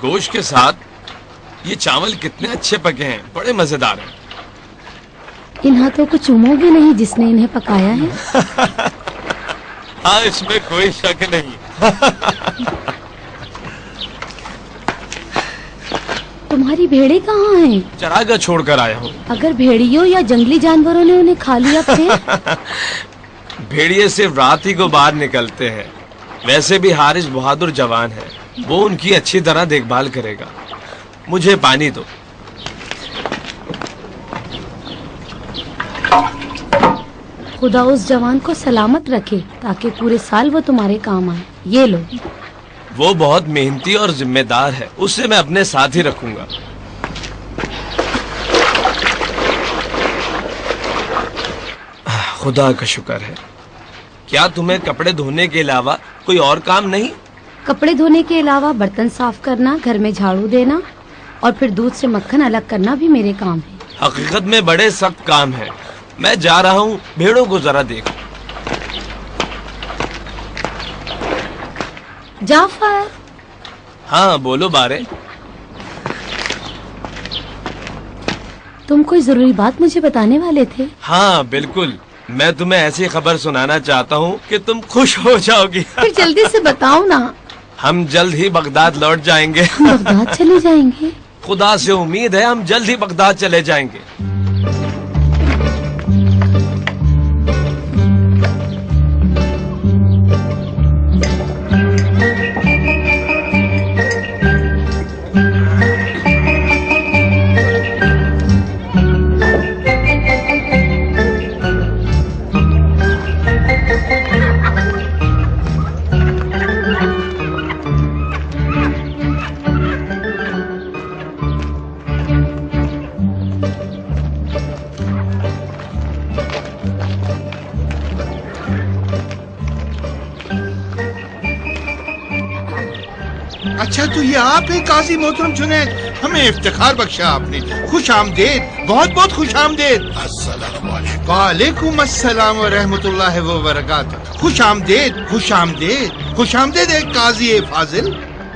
गोश्त के साथ ये चावल कितने अच्छे पके हैं, बड़े मजेदार हैं। इन हाथों को चूमोगे नहीं जिसने इन्हें पकाया है? हाँ, इसमें कोई शक नहीं। तुम्हारी भेड़ें कहाँ हैं? चरागाह छोड़कर आया हूँ। अगर भेड़ियों या जंगली जानवरों ने उन्हें खा लिया फिर? भेड़िए सिर्फ रात ही को बाहर निकलते हैं। वैसे भी हारिस बहादुर जवान है, वो उनकी अच्छी तरह देखभाल करेगा। मुझे पानी दो। खुदा उस जवान को सलामत रखे ताकि पूरे साल वो तुम्हारे काम आए। ये लो। वो बहुत मेहनती और जिम्मेदार है, उससे मैं अपने साथ ही रखूंगा। खुदा का शुक्र है। क्या तुम्हें कपड़े धोने के अलावा कोई और काम नहीं? कपड़े धोने के अलावा बर्तन साफ करना, घर में झाड़ू देना और फिर दूध से मक्खन अलग करना भी मेरे काम है। हकीकत में बड़े सख्त काम है। मैं जा रहा हूँ, भेड़ों को जरा देखो। जाफर। हाँ बोलो बारे। तुम कोई जरूरी बात मुझे बताने वाले थे? हाँ बिल्कुल, मैं तुम्हें ऐसी खबर सुनाना चाहता हूँ कि तुम खुश हो जाओगी। फिर जल्दी से बताओ ना। हम जल्द ही बगदाद लौट जाएंगे। बगदाद चले जाएंगे? खुदा से उम्मीद है हम जल्द ही बगदाद चले जाएंगे। अच्छा तो ये आप है काजी मोहतरम जुनैद, हमें इफ्तिखार बख्शा आपने। खुश आमदेद, बहुत बहुत खुश आमदेद। वालेकुम अस्सलाम व रहमतुल्लाहि व बरकातहू। खुश आमदेद, खुश आमदेद, खुश आमदेद। एक काजी है फाजिल,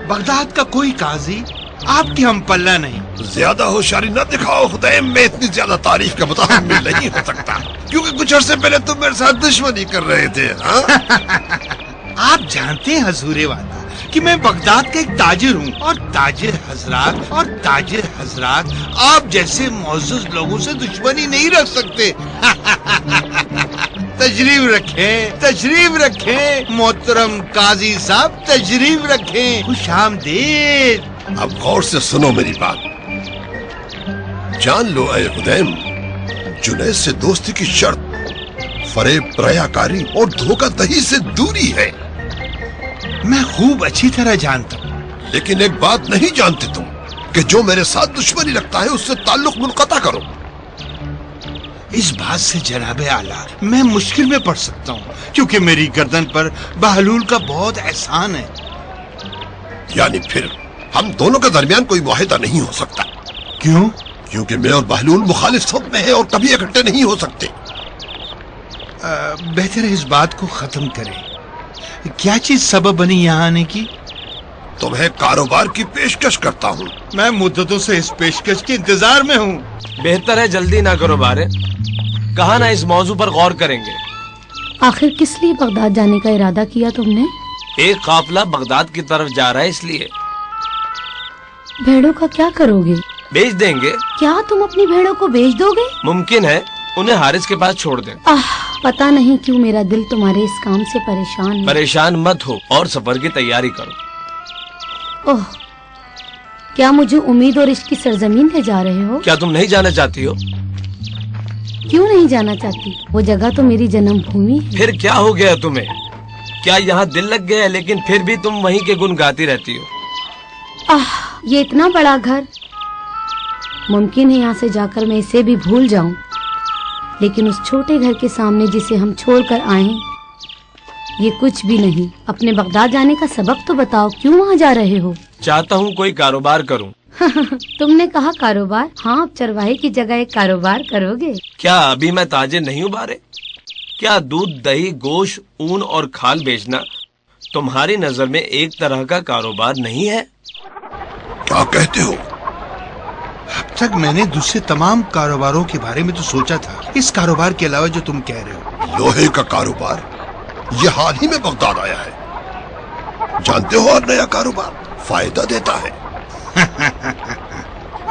बगदाद का कोई काजी आपकी हम पल्ला नहीं। ज्यादा होशियारी न दिखाओ खुदैम, मैं इतनी ज्यादा तारीफ का मुताबिल नहीं हो सकता, क्योंकि कुछ अर्से पहले तुम मेरे साथ दुश्मनी कर रहे थे। आप जानते हैं हजूरे वाला कि मैं बगदाद का एक ताजिर हूँ, और ताजिर हजरात आप जैसे मौजूद लोगों से दुश्मनी नहीं रख सकते। तशरीफ रखें मोहतरम काजी साहब, तशरीफ रखें। खुश आमदीद। अब गौर से सुनो मेरी बात, जान लो ऐ खुदैम, जुनैद से दोस्ती की शर्त फरेब, रयाकारी और धोखाधड़ी से दूरी है। मैं खूब अच्छी तरह जानता हूँ, लेकिन एक बात नहीं जानते तुम कि जो मेरे साथ दुश्मनी रखता है उससे ताल्लुक मुनक़ता करो। इस बात से जनाबे आला मैं मुश्किल में पड़ सकता हूँ, क्योंकि मेरी गर्दन पर बहलूल का बहुत एहसान है। यानी फिर हम दोनों के दरमियान कोई मुआहिदा नहीं हो सकता। क्यों? क्योंकि मैं और बहलूल मुखालिफ सफ में हैं और कभी इकट्ठे नहीं हो सकते। बेहतर है इस बात को खत्म करें। क्या चीज सबब बनी यहाँ आने की? तुम्हें कारोबार की पेशकश करता हूँ। मैं मुद्दतों से इस पेशकश के इंतजार में हूँ। बेहतर है जल्दी ना करो बारे, कहा ना इस मौजू पर गौर करेंगे। आखिर किस लिए बगदाद जाने का इरादा किया तुमने? एक काफिला बगदाद की तरफ जा रहा है, इसलिए। भेड़ों का क्या करोगे? बेच देंगे। क्या तुम अपनी भेड़ों को बेच दोगे? मुमकिन है, उन्हें हारिस के पास छोड़ दें। पता नहीं क्यों मेरा दिल तुम्हारे इस काम से परेशान है। परेशान मत हो और सफर की तैयारी करो। ओह, क्या मुझे उम्मीद और इश्क की सरजमीन ले जा रहे हो? क्या तुम नहीं जाना चाहती हो? क्यों नहीं जाना चाहती? वो जगह तो मेरी जन्मभूमि है। फिर क्या हो गया तुम्हें? क्या यहाँ दिल लग गया है, लेकिन फिर भी तुम वहीं के गुन गाती रहती हो? ये इतना बड़ा घर, मुमकिन है यहाँ से जाकर मैं इसे भी भूल जाऊं, लेकिन उस छोटे घर के सामने जिसे हम छोड़कर आए, ये कुछ भी नहीं। अपने बगदाद जाने का सबब तो बताओ, क्यों वहाँ जा रहे हो? चाहता हूँ कोई कारोबार करूँ, तुम ने कहा कारोबार, हाँ अब चरवाहे की जगह एक कारोबार करोगे। क्या अभी मैं ताजिर नहीं हूँ बारे? क्या दूध, दही, गोश्त, ऊन और खाल बेचना तुम्हारी नजर में एक तरह का कारोबार नहीं है? क्या कहते हो? अब तक मैंने दूसरे तमाम कारोबारों के बारे में तो सोचा था, इस कारोबार के अलावा जो तुम कह रहे हो। लोहे का कारोबार ये हाल ही में बगदाद आया है। जानते हो, हर नया कारोबार फायदा देता है।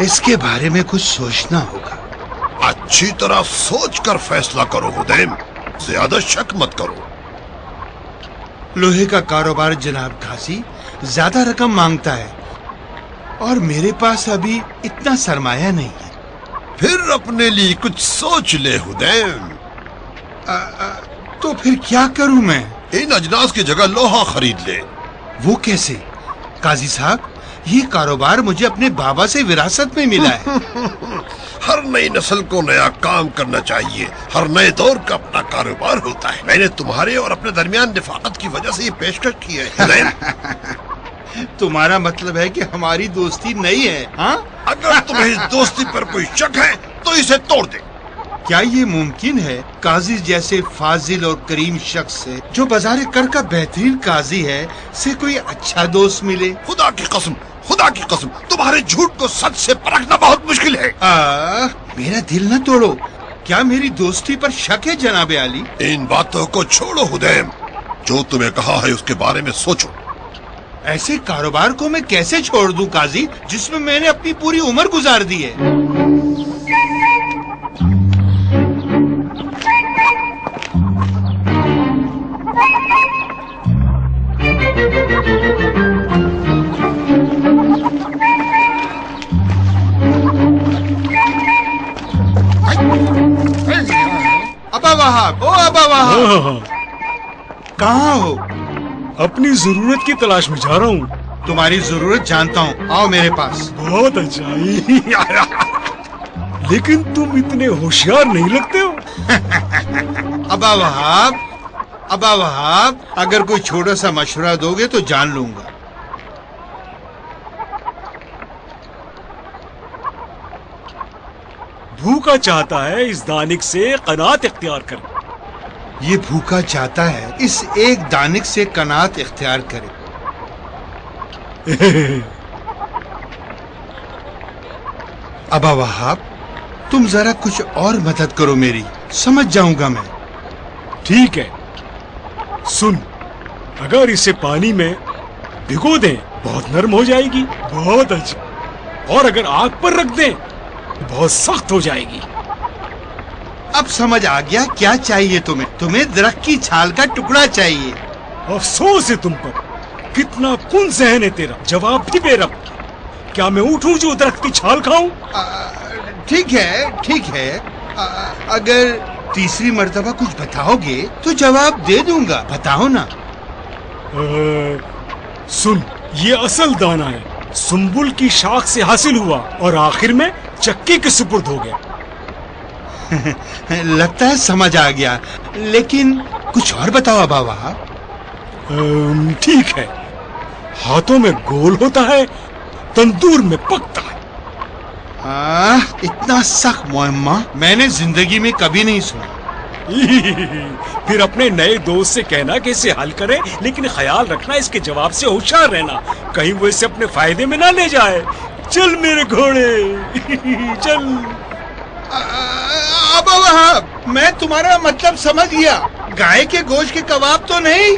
इसके बारे में कुछ सोचना होगा। अच्छी तरह सोच कर फैसला करो हुदैम, ज्यादा शक मत करो। लोहे का कारोबार जनाब काजी ज्यादा रकम मांगता है और मेरे पास अभी इतना सरमाया नहीं है। फिर अपने लिए कुछ सोच ले हुदैम। तो फिर क्या करूं मैं? इन अजनास की जगह लोहा खरीद ले। वो कैसे? काजी साहब, ये कारोबार मुझे अपने बाबा से विरासत में मिला है। हर नई नस्ल को नया काम करना चाहिए। हर नए दौर का अपना कारोबार होता है। मैंने तुम्हारे और अपने दरमियान निफाकत की वजह से ये पेशकश की है हुदैम। तुम्हारा मतलब है कि हमारी दोस्ती नहीं है? हाँ, अगर तुम्हें इस दोस्ती पर कोई शक है तो इसे तोड़ दे। क्या ये मुमकिन है काजी जैसे फाजिल और करीम शख्स से, जो बाजार कर का बेहतरीन काजी है, से कोई अच्छा दोस्त मिले? खुदा की कसम, खुदा की कसम, तुम्हारे झूठ को सच से परखना बहुत मुश्किल है। मेरा दिल न तोड़ो। क्या मेरी दोस्ती पर शक है जनाब आली? इन बातों को छोड़ो हुदैम, जो तुम्हें कहा है उसके बारे में सोचो। ऐसे कारोबार को मैं कैसे छोड़ दूं काजी, जिसमें मैंने अपनी पूरी उम्र गुजार दी है? अबा वहाब, ओ अबा वहाब, कहाँ हो? अपनी जरूरत की तलाश में जा रहा हूँ। तुम्हारी जरूरत जानता हूँ, आओ मेरे पास। बहुत अच्छा। लेकिन तुम इतने होशियार नहीं लगते हो। अबा वहाब, अबा वहाब, अगर कोई छोटा सा मशवरा दोगे तो जान लूंगा। भूखा चाहता है इस दानिक से कनात इख्तियार कर। ये भूखा चाहता है इस एक दानिक से कनात इख्तियार करे। अबा वहाब, तुम जरा कुछ और मदद करो मेरी, समझ जाऊंगा मैं। ठीक है, सुन, अगर इसे पानी में भिगो दें बहुत नरम हो जाएगी। बहुत अच्छा। और अगर आग पर रख दें बहुत सख्त हो जाएगी। अब समझ आ गया क्या चाहिए तुम्हें। तुम्हें दरख्त की छाल का टुकड़ा चाहिए। अफसोस है तुम पर, कितना कुन ज़हन है तेरा। जवाब भी बेरब। क्या मैं उठूं जो दरख्त की छाल खाऊं? ठीक है, ठीक है। अगर तीसरी मर्तबा कुछ बताओगे तो जवाब दे दूंगा। बताओ ना। सुन, ये असल दाना है, सुंबुल की शाख से हासिल हुआ और आखिर में चक्के के सुपुर्द हो गया। लगता है समझ आ गया, लेकिन कुछ और बताओ अबा वहाब। ठीक है, हाथों में गोल होता है, तंदूर में पकता है। इतना सख्त मुअम्मा मैंने जिंदगी में कभी नहीं सुना। फिर अपने नए दोस्त से कहना कि इसे हल करे, लेकिन ख्याल रखना इसके जवाब से होशियार रहना, कहीं वो इसे अपने फायदे में ना ले जाए। चल मेरे घोड़े, चल। अबा वहाब, मैं तुम्हारा मतलब समझ गया। गाय के गोश्त के कबाब तो नहीं?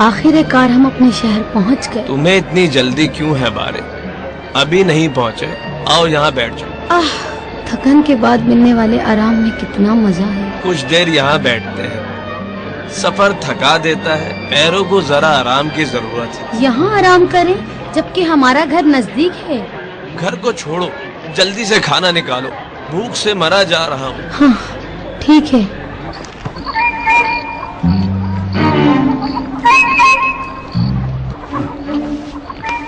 आखिरकार हम अपने शहर पहुंच गए। तुम्हें इतनी जल्दी क्यों है बारे? अभी नहीं पहुंचे? आओ यहाँ बैठ जाओ। थकन के बाद मिलने वाले आराम में कितना मजा है। कुछ देर यहाँ बैठते हैं। सफर थका देता है, पैरों को जरा आराम की जरूरत है। यहाँ आराम करें जबकि हमारा घर नजदीक है। घर को छोड़ो, जल्दी से खाना निकालो, भूख से मरा जा रहा हूँ। हाँ, ठीक है।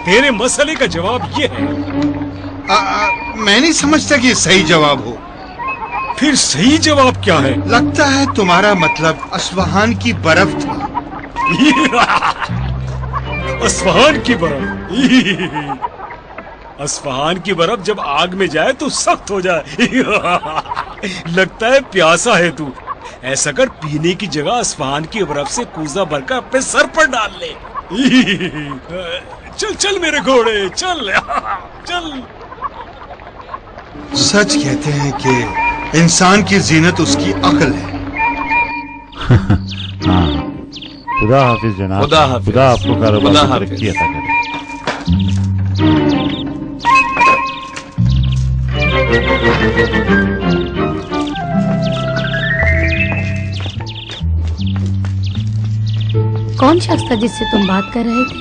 तेरे मसले का जवाब ये है। मैं नहीं समझता कि सही जवाब हो। फिर सही जवाब क्या है? लगता है तुम्हारा मतलब अस्फहान की बर्फ था। अस्फहान की बर्फ। अस्फहान की बर्फ जब आग में जाए तो सख्त हो जाए। लगता है प्यासा है तू। ऐसा कर, पीने की जगह अस्फहान की बर्फ से कूजा भरकर अपने सर पर डाल ले। चल चल मेरे घोड़े, चल चल। सच कहते हैं कि इंसान की जीनत उसकी अक्ल है। हाँ, खुदा हाफिज जनाब। खुदा हाफिज। खुदा आपको कारोबार खुदा में हाफिज। तरक्की अता करे। कौन शख्स था जिससे तुम बात कर रहे थे?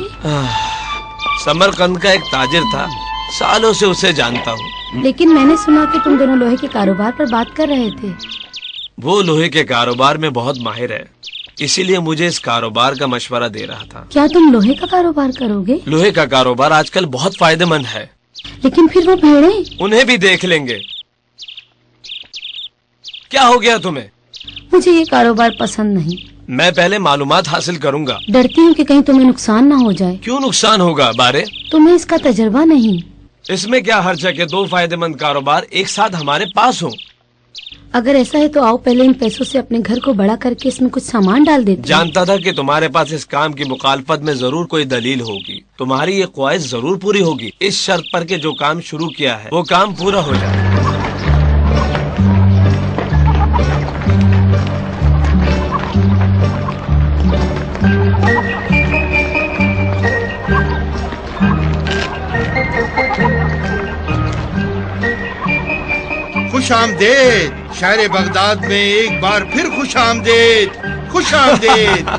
समरकंद का एक ताजिर था, सालों से उसे जानता हूँ। लेकिन मैंने सुना कि तुम दोनों लोहे के कारोबार पर बात कर रहे थे। वो लोहे के कारोबार में बहुत माहिर है, इसीलिए मुझे इस कारोबार का मशवरा दे रहा था। क्या तुम लोहे का कारोबार करोगे? लोहे का कारोबार आजकल बहुत फायदेमंद है। लेकिन फिर वो भेड़ें? उन्हें भी देख लेंगे। क्या हो गया तुम्हें? मुझे ये कारोबार पसंद नहीं। मैं पहले मालूमात हासिल करूंगा। डरती हूँ कि कहीं तुम्हें नुकसान ना हो जाए। क्यों नुकसान होगा बारे? तुम्हें इसका तजर्बा नहीं। इसमें क्या हर्ज है कि दो फायदेमंद कारोबार एक साथ हमारे पास हों? अगर ऐसा है तो आओ पहले इन पैसों से अपने घर को बड़ा करके इसमें कुछ सामान डाल देते हैं। जानता था कि तुम्हारे पास इस काम की मुखालफत में जरूर कोई दलील होगी। तुम्हारी ये ख्वाहिश जरूर पूरी होगी, इस शर्त पर कि जो काम शुरू किया है वो काम पूरा हो जाए। खुश आमदेद शहर बगदाद में एक बार फिर खुश आमदेद, खुश आमदेद।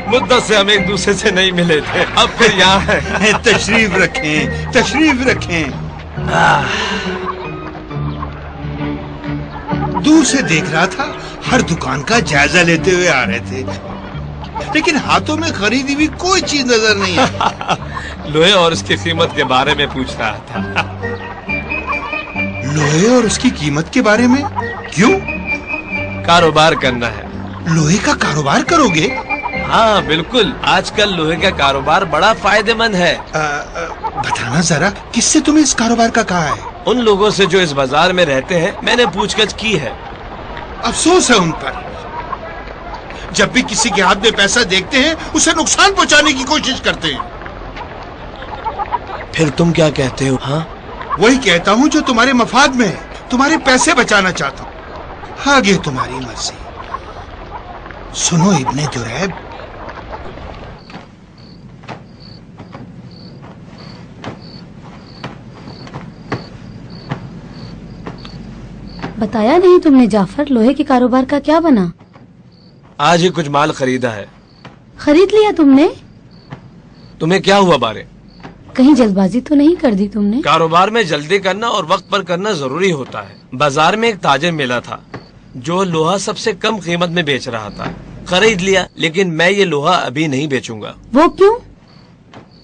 मुद्दत से हम एक दूसरे से नहीं मिले थे, अब फिर यहाँ है। तशरीफ रखें, तशरीफ रखें। दूर से देख रहा था, हर दुकान का जायजा लेते हुए आ रहे थे, लेकिन हाथों में खरीदी हुई कोई चीज नजर नहीं आई। लोहे और उसकी कीमत के बारे में पूछ रहा था। लोहे और उसकी कीमत के बारे में? क्यों? कारोबार करना है। लोहे का कारोबार करोगे? हाँ बिल्कुल, आजकल लोहे का कारोबार बड़ा फायदेमंद है। बताना जरा, किससे तुम्हें इस कारोबार का कहा है? उन लोगों से जो इस बाजार में रहते हैं, मैंने पूछगछ की है। अफसोस है उन पर। जब भी किसी के हाथ में पैसा देखते हैं, उसे नुकसान पहुंचाने की कोशिश करते हैं। फिर तुम क्या कहते हो? हाँ, वही कहता हूँ जो तुम्हारे मफाद में है। तुम्हारे पैसे बचाना चाहता हूँ। आगे तुम्हारी मर्जी। सुनो इब्ने दुरैब, बताया नहीं तुमने जाफर, लोहे के कारोबार का क्या बना? आज ही कुछ माल खरीदा है। खरीद लिया तुमने? तुम्हें क्या हुआ बारे? कहीं जल्दबाजी तो नहीं कर दी तुमने? कारोबार में जल्दी करना और वक्त पर करना जरूरी होता है। बाजार में एक ताजिर मिला था जो लोहा सबसे कम कीमत में बेच रहा था। खरीद लिया, लेकिन मैं ये लोहा अभी नहीं बेचूंगा। वो क्यों?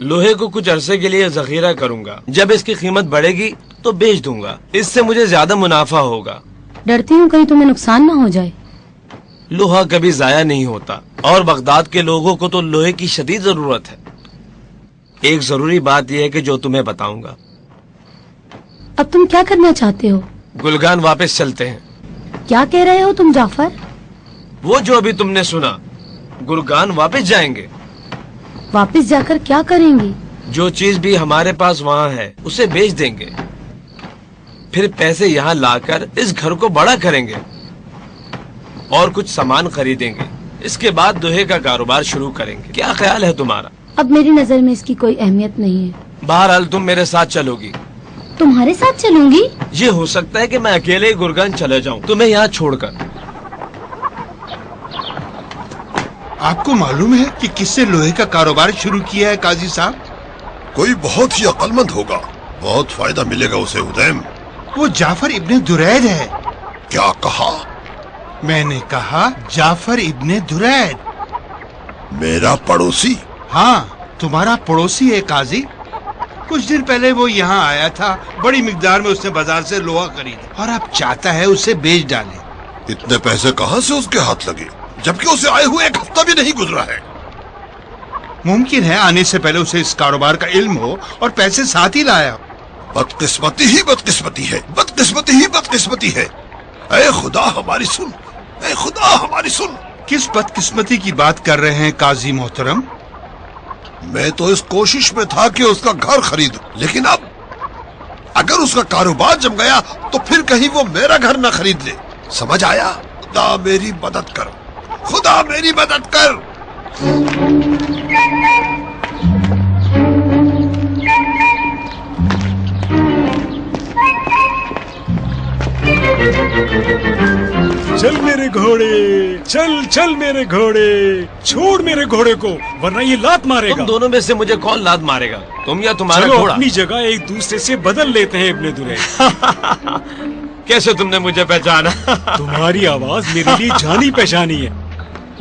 लोहे को कुछ अरसे के लिए जखीरा करूंगा, जब इसकी कीमत बढ़ेगी तो बेच दूंगा। इससे मुझे ज्यादा मुनाफा होगा। डरती हूँ कहीं तुम्हें नुकसान ना हो जाए। लोहा कभी जाया नहीं होता और बगदाद के लोगों को तो लोहे की शदीद जरूरत है। एक जरूरी बात यह है कि जो तुम्हें बताऊंगा। अब तुम क्या करना चाहते हो? गुलगान वापस चलते हैं। क्या कह रहे हो तुम जाफर? वो जो अभी तुमने सुना, गुलगान वापस जाएंगे। वापस जाकर क्या करेंगे? जो चीज भी हमारे पास वहाँ है उसे बेच देंगे, फिर पैसे यहाँ लाकर इस घर को बड़ा करेंगे और कुछ सामान खरीदेंगे। इसके बाद लोहे का कारोबार शुरू करेंगे। क्या ख्याल है तुम्हारा? अब मेरी नजर में इसकी कोई अहमियत नहीं है। बहरहाल तुम मेरे साथ चलोगी। तुम्हारे साथ चलूंगी? ये हो सकता है कि मैं अकेले ही गुरगान चले जाऊं, तुम्हें यहाँ छोड़कर। आपको मालूम है कि किससे लोहे का कारोबार शुरू किया है काजी साहब? कोई बहुत ही अक्लमंद होगा, बहुत फायदा मिलेगा उसे उदैम। वो जाफर इब्ने दुरैद है। क्या कहा? मैंने कहा जाफर इब्ने दुरैद। मेरा पड़ोसी? हाँ, तुम्हारा पड़ोसी है काजी। कुछ दिन पहले वो यहाँ आया था, बड़ी मिकदार में उसने बाजार से लोहा खरीदा और अब चाहता है उसे बेच डाले। इतने पैसे कहाँ से उसके हाथ लगे, जबकि उसे आए हुए एक हफ्ता भी नहीं गुजरा है। मुमकिन है आने से पहले उसे इस कारोबार का इल्म हो और पैसे साथ ही लाया। बदकिस्मती ही बदकिस्मती है, बदकिस्मती ही बदकिस्मती है। ऐ खुदा हमारी सुन, ऐ खुदा हमारी सुन। किस बदकिस्मती की बात कर रहे हैं काजी मोहतरम? मैं तो इस कोशिश में था कि उसका घर खरीदूं, लेकिन अब अगर उसका कारोबार जम गया तो फिर कहीं वो मेरा घर न खरीद ले। समझ आया? खुदा मेरी मदद कर, खुदा मेरी मदद कर। चल मेरे घोड़े, चल चल मेरे घोड़े, छोड़ मेरे घोड़े को वरना ये लात मारेगा। तुम दोनों में से मुझे कौन लात मारेगा, तुम या तुम्हारा चलो घोड़ा? अपनी जगह एक दूसरे से बदल लेते हैं इब्ने दुरैद। कैसे तुमने मुझे पहचाना? तुम्हारी आवाज मेरे लिए जानी पहचानी है।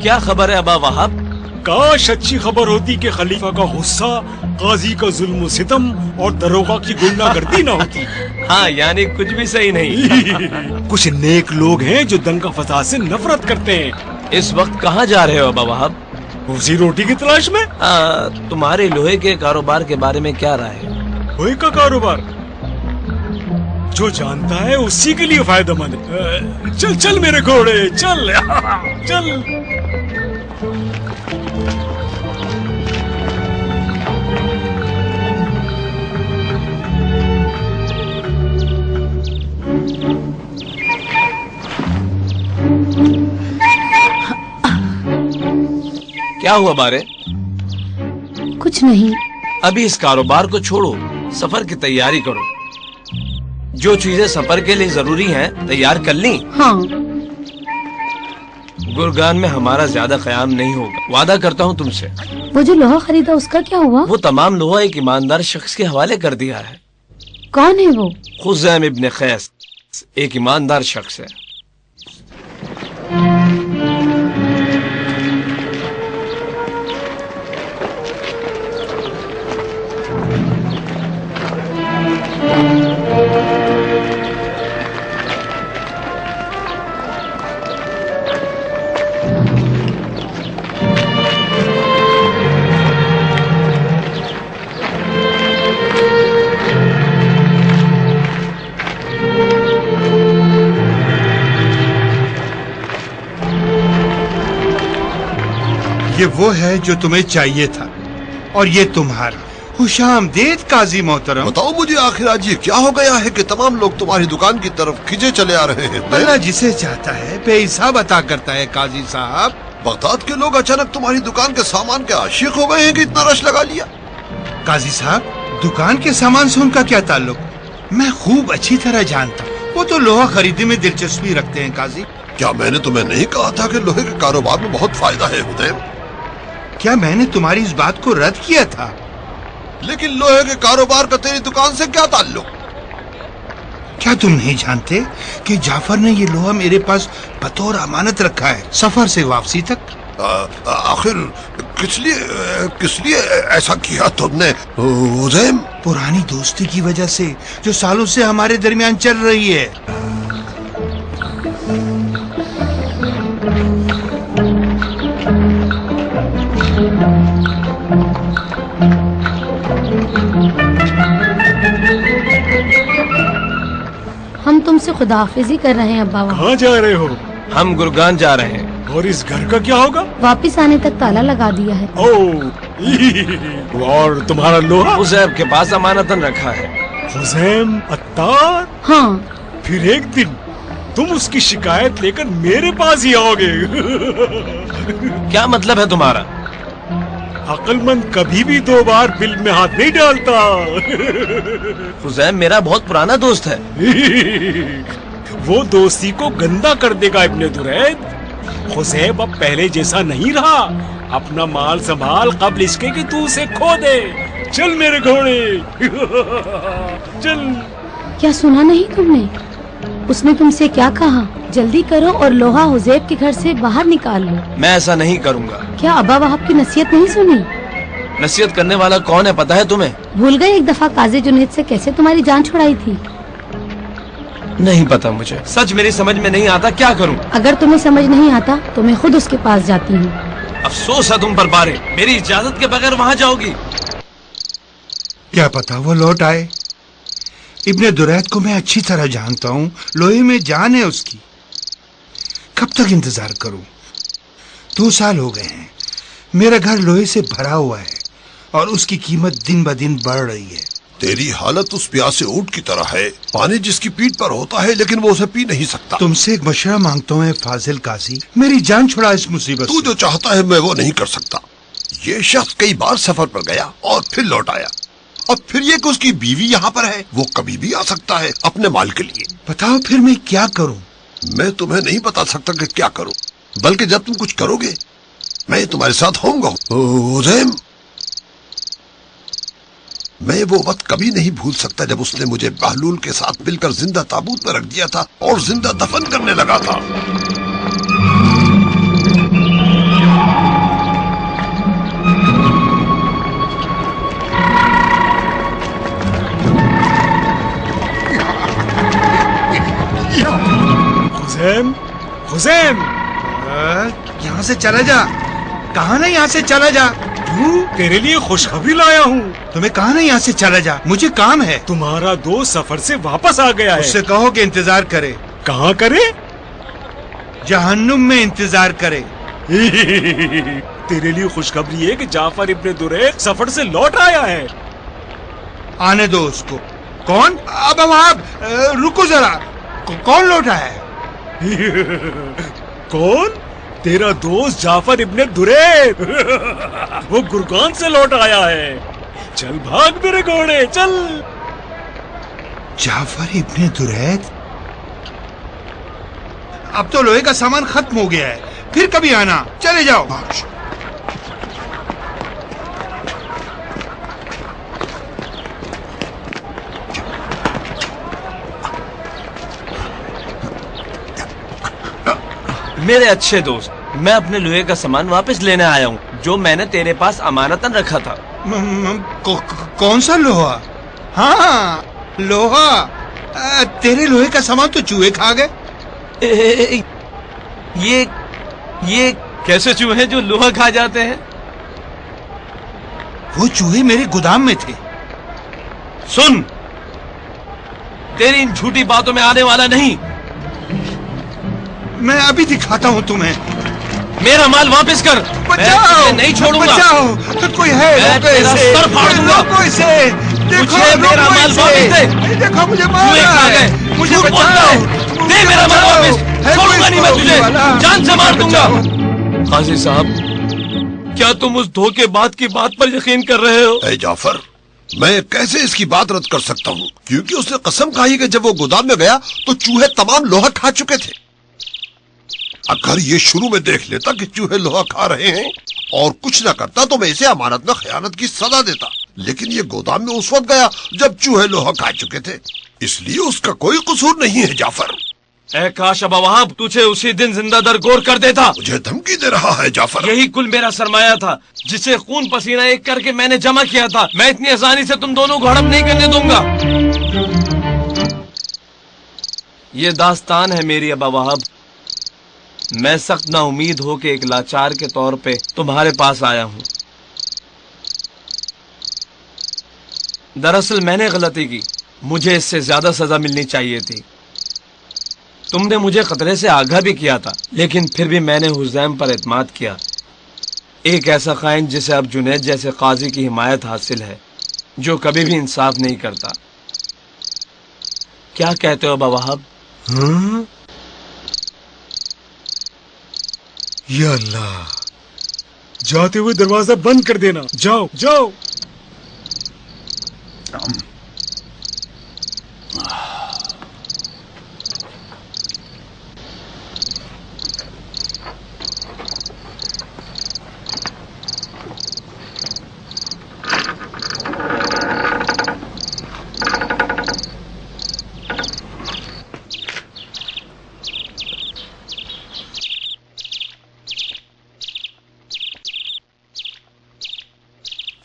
क्या खबर है अबा वहाब? काश अच्छी खबर होती कि खलीफा का गुस्सा, काजी का जुल्म सितम और दरोगा की गुंडागर्दी न होती। हाँ, यानी कुछ भी सही नहीं। कुछ नेक लोग हैं जो दंगा फसाद से नफरत करते हैं। इस वक्त कहाँ जा रहे हो अबा वहाब? उसी रोटी की तलाश में। तुम्हारे लोहे के कारोबार के बारे में क्या राय है? लोहे का कारोबार जो जानता है उसी के लिए फायदेमंद है। चल चल मेरे घोड़े, चल चल। क्या हुआ बारे? कुछ नहीं। अभी इस कारोबार को छोड़ो, सफर की तैयारी करो। जो चीजें सफर के लिए जरूरी हैं तैयार कर ली। हाँ। गुरगान में हमारा ज्यादा क़याम नहीं होगा, वादा करता हूँ तुमसे। वो जो लोहा खरीदा उसका क्या हुआ? वो तमाम लोहा एक ईमानदार शख्स के हवाले कर दिया है। कौन है वो? खुज़ैम इब्न क़ैस, एक ईमानदार शख्स है। ये वो है जो तुम्हें चाहिए था और ये तुम्हारा। खुशामदीद काजी मोहतरम। बताओ मुझे आखिर आज ये क्या हो गया है कि तमाम लोग तुम्हारी दुकान की तरफ खिंचे चले आ रहे हैं? अल्लाह जिसे चाहता है बेहिसाब अता करता है काजी साहब। बगदाद के लोग अचानक तुम्हारी दुकान के सामान के आशिक हो गए हैं कि इतना रश लगा लिया। काजी साहब, दुकान के सामान से उनका क्या ताल्लुक? मैं खूब अच्छी तरह जानता हूँ। वो तो लोहा खरीदने में दिलचस्पी रखते हैं काजी। क्या मैंने तुम्हें नहीं कहा था कि लोहे के कारोबार में बहुत फायदा है हुदैम? क्या मैंने तुम्हारी इस बात को रद्द किया था? लेकिन लोहे के कारोबार का तेरी दुकान से क्या ताल्लुक? क्या तुम नहीं जानते कि जाफर ने ये लोहा मेरे पास बतौर अमानत रखा है सफर से वापसी तक? आखिर किस लिए ऐसा किया तुमने हुदैम? पुरानी दोस्ती की वजह से जो सालों से हमारे दरमियान चल रही है। हम तुमसे खुदाहाफिजी कर रहे हैं अब्बा। कहाँ जा रहे हो? हम गुरगान जा रहे हैं। और इस घर का क्या होगा? वापिस आने तक ताला लगा दिया है। ओह, और तुम्हारा लोहा? हुज़ैब के पास अमानतन रखा है। हुज़ैम अत्तार? हाँ। फिर एक दिन तुम उसकी शिकायत लेकर मेरे पास ही आओगे। क्या मतलब है तुम्हारा? अक्लमंद कभी भी 2 बार बिल में हाथ नहीं डालता। हुज़ैम मेरा बहुत पुराना दोस्त है। वो दोस्ती को गंदा कर देगा इब्ने दुरैद। हुज़ैब अब पहले जैसा नहीं रहा। अपना माल संभाल कबल इसके कि तू उसे खो दे। चल मेरे घोड़े। चल। क्या सुना नहीं तुमने? उसने तुमसे क्या कहा? जल्दी करो और लोहा हुज़ैब के घर से बाहर निकाल लो। मैं ऐसा नहीं करूंगा। क्या अब्बा वहाब की नसीहत नहीं सुनी? नसीहत करने वाला कौन है पता है तुम्हें? भूल गए एक दफा काजी जुनैद से कैसे तुम्हारी जान छुड़ाई थी? नहीं पता मुझे, सच मेरी समझ में नहीं आता, क्या करूं? अगर तुम्हें समझ नहीं आता तो मैं खुद उसके पास जाती हूँ। अफसोस है तुम पर बारे, मेरी इजाजत के बगैर वहाँ जाओगी? क्या पता वो लौट आए। इब्ने दुरैद को मैं अच्छी तरह जानता हूँ, लोहे में जान है उसकी। कब तक इंतजार करूं? 2 साल हो गए हैं, मेरा घर लोहे से भरा हुआ है और उसकी कीमत दिन ब दिन बढ़ रही है। तेरी हालत उस प्यासे ऊंट की तरह है, पानी जिसकी पीठ पर होता है लेकिन वो उसे पी नहीं सकता। तुमसे एक मशवरा मांगता हूँ फाजिल काजी, मेरी जान छुड़ा इस मुसीबत तू से। जो चाहता है मैं वो नहीं कर सकता। ये शख्स कई बार सफर पर गया और फिर लौट आया, और फिर ये कि उसकी बीवी यहाँ पर है, वो कभी भी आ सकता है अपने माल के लिए। बताओ फिर मैं क्या करूं? मैं तुम्हें नहीं बता सकता कि क्या करो, बल्कि जब तुम कुछ करोगे मैं तुम्हारे साथ होऊंगा। उज़ैम, मैं वो वक्त कभी नहीं भूल सकता जब उसने मुझे बहलूल के साथ मिलकर जिंदा ताबूत में रख दिया था और जिंदा दफन करने लगा था। हुसैन, हुसैन, यहाँ से चला जा। कहा ना यहाँ से चला जा। क्यों? तेरे लिए खुशखबरी लाया हूँ। तुम्हें कहा ना यहाँ से चला जा, मुझे काम है। तुम्हारा दोस्त सफर से वापस आ गया है। उससे कहो कि इंतजार करे। कहाँ करे? जहन्नुम में इंतजार करे। तेरे लिए खुशखबरी है कि जाफर इब्ने दुरैद सफर से लौट आया है। आने दो उसको। कौन? अब आप रुको जरा। कौन लौटा है? कौन? तेरा दोस्त जाफर इब्ने दुरैद। वो गुरगान से लौट आया है। चल भाग मेरे घोड़े, चल। जाफर इब्ने दुरैद? अब तो लोहे का सामान खत्म हो गया है, फिर कभी आना। चले जाओ। मेरे अच्छे दोस्त, मैं अपने लोहे का सामान वापस लेने आया हूँ जो मैंने तेरे पास अमानतन रखा था। कौन सा लोहा? हाँ, लोहा। तेरे लोहे का सामान तो चूहे खा गए। ये कैसे चूहे जो लोहा खा जाते हैं? वो चूहे मेरे गोदाम में थे। सुन, तेरी इन झूठी बातों में आने वाला नहीं। मैं अभी दिखाता हूँ तुम्हें। मेरा माल वापस कर। बचाओ, नहीं छोड़ूंगा। बचाओ, तो कोई है? मैं तेरा सर फाड़ दूंगा। मुझे मेरा माल वापस दे। देखो मुझे मुझे बचाओ। दे मेरा माल वापस। छोड़ूंगा नहीं मैं तुझे, जान से मार दूंगा। काजी साहब, क्या तुम उस धोखेबाज की बात पर यकीन कर रहे हो? ऐ जाफर, मैं कैसे इसकी बात रद्द कर सकता हूँ, क्योंकि उसने कसम खाई कि जब वो गोदाम में गया तो चूहे तमाम लोहा खा चुके थे। अगर ये शुरू में देख लेता कि चूहे लोहा खा रहे हैं और कुछ न करता तो मैं इसे अमानत में खयानत की सजा देता, लेकिन ये गोदाम में उस वक्त गया जब चूहे लोहा खा चुके थे, इसलिए उसका कोई कसूर नहीं है। जाफर, ऐ काश अबा वहाब तुझे उसी दिन जिंदा दरगोर कर देता। मुझे धमकी दे रहा है जाफर। यही कुल मेरा सरमाया था जिसे खून पसीना एक करके मैंने जमा किया था। मैं इतनी आसानी से तुम दोनों को हड़प नहीं करने दूंगा। ये दास्तान है मेरी अबा वहाब। मैं सख्त ना उम्मीद हो के एक लाचार के तौर पे तुम्हारे पास आया हूँ। दरअसल मैंने गलती की, मुझे इससे ज्यादा सजा मिलनी चाहिए थी। तुमने मुझे खतरे से आगाह भी किया था, लेकिन फिर भी मैंने हुज़ैम पर एतमाद किया। एक ऐसा खाइन जिसे अब जुनैद जैसे काजी की हिमायत हासिल है, जो कभी भी इंसाफ नहीं करता। क्या कहते हो अबा वहाब? या अल्लाह, जाते हुए दरवाजा बंद कर देना। जाओ जाओ।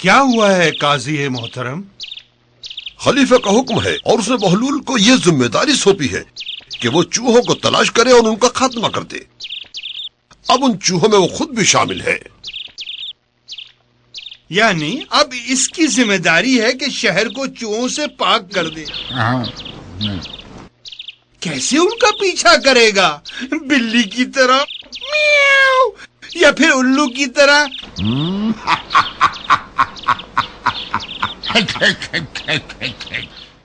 क्या हुआ है काजी मोहतरम? खलीफा का हुक्म है और उसने बहलूल को ये जिम्मेदारी सौंपी है कि वो चूहों को तलाश करे और उनका खात्मा कर दे। अब उन चूहों में वो खुद भी शामिल है। यानी अब इसकी जिम्मेदारी है कि शहर को चूहों से पाक कर दे। कैसे उनका पीछा करेगा? बिल्ली की तरह म्याऊ, या फिर उल्लू की तरह?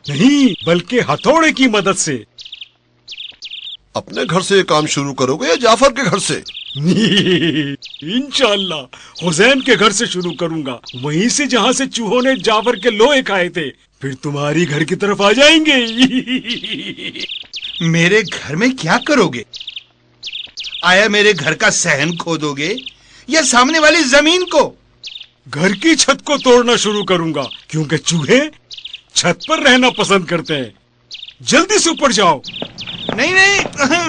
नहीं, बल्कि हथौड़े की मदद से। अपने घर से ये काम शुरू करोगे या जाफर के घर से? इंशाअल्लाह हुसैन के घर से शुरू करूंगा, वहीं से जहाँ से चूहों ने जाफर के लोहे खाए थे। फिर तुम्हारी घर की तरफ आ जाएंगे। मेरे घर में क्या करोगे? आया मेरे घर का सहन खोदोगे या सामने वाली जमीन को? घर की छत को तोड़ना शुरू करूंगा, क्योंकि चूहे छत पर रहना पसंद करते हैं। जल्दी से ऊपर जाओ। नहीं नहीं,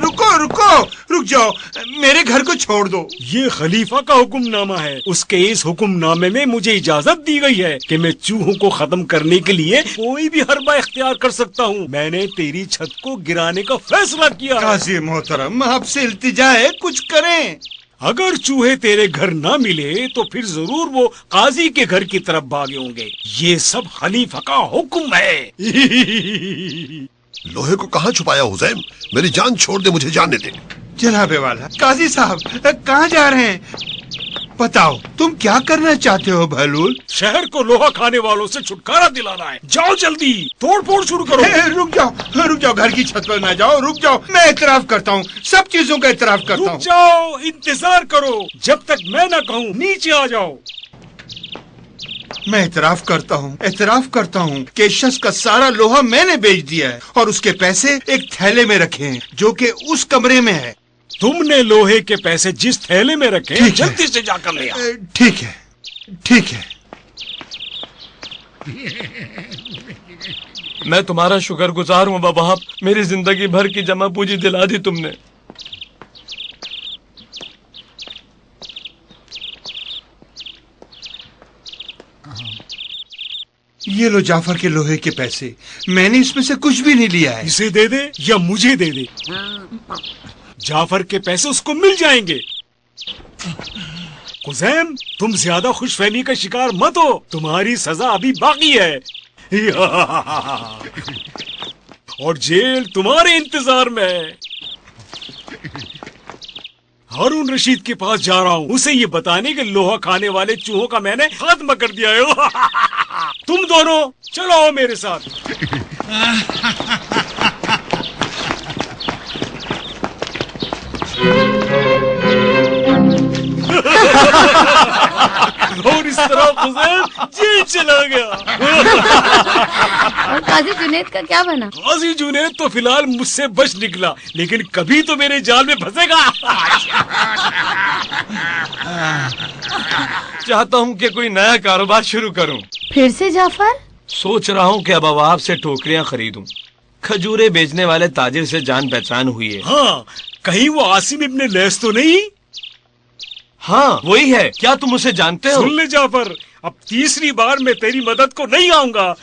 रुक जाओ, मेरे घर को छोड़ दो। ये खलीफा का हुक्मनामा है। उसके इस हुक्मनामे में मुझे इजाजत दी गई है कि मैं चूहों को खत्म करने के लिए कोई भी हरबा इख्तियार कर सकता हूँ। मैंने तेरी छत को गिराने का फैसला किया। काजी मोहतरम, आपसे इल्तिजा है, कुछ करें। अगर चूहे तेरे घर ना मिले तो फिर जरूर वो काजी के घर की तरफ भागे होंगे। ये सब खलीफा का हुक्म है। लोहे को कहाँ छुपाया हुसैन? मेरी जान छोड़ दे, मुझे जाने दे। जनाबे वाला, काजी साहब कहाँ जा रहे हैं? बताओ, तुम क्या करना चाहते हो बहलूल? शहर को लोहा खाने वालों से छुटकारा दिलाना है। जाओ जल्दी, तोड़ फोड़ शुरू करो। रुक जाओ, घर की छत पर ना जाओ, रुक जाओ। मैं एतराफ करता हूँ, सब चीजों का एतराफ करता हूँ। रुक जाओ, इंतजार करो, जब तक मैं ना कहूँ नीचे आ जाओ। मैं एतराफ करता हूँ कि इस शख्स का सारा लोहा मैंने बेच दिया है और उसके पैसे एक थैले में रखे हैं जो कि उस कमरे में है। तुमने लोहे के पैसे जिस थैले में रखे हैं, जल्दी से जाकर ले आओ। ठीक है। मैं तुम्हारा शुक्रगुजार हूँ बाबा, आप मेरी जिंदगी भर की जमा पूंजी दिला दी तुमने। ये लो जाफर के लोहे के पैसे, मैंने इसमें से कुछ भी नहीं लिया है। इसे दे दे या मुझे दे दे, जाफर के पैसे उसको मिल जाएंगे। हुसैन, तुम ज्यादा खुशफहमी का शिकार मत हो, तुम्हारी सजा अभी बाकी है। और जेल तुम्हारे इंतजार में है। हारून रशीद के पास जा रहा हूँ, उसे ये बताने के लोहा खाने वाले चूहों का मैंने खात्मा कर दिया है। तुम दोनों चलो आओ मेरे साथ। और इस तरह हुसैन जेल चला गया। और काजी जुनैद का क्या बना? काजी जुनैद तो फिलहाल मुझसे बच निकला, लेकिन कभी तो मेरे जाल में फंसेगा। चाहता हूँ कि कोई नया कारोबार शुरू करूँ। फिर से जाफर? सोच रहा हूँ कि अब अवाब से टोकरियाँ खरीदूं। खजूरे बेचने वाले ताजिर से जान पहचान हुई है। हाँ, कहीं वो आसिम इब्ने लैस तो नहीं? हाँ वही है। क्या तुम उसे जानते हो? सुन ले जाफर, अब तीसरी बार मैं तेरी मदद को नहीं आऊंगा।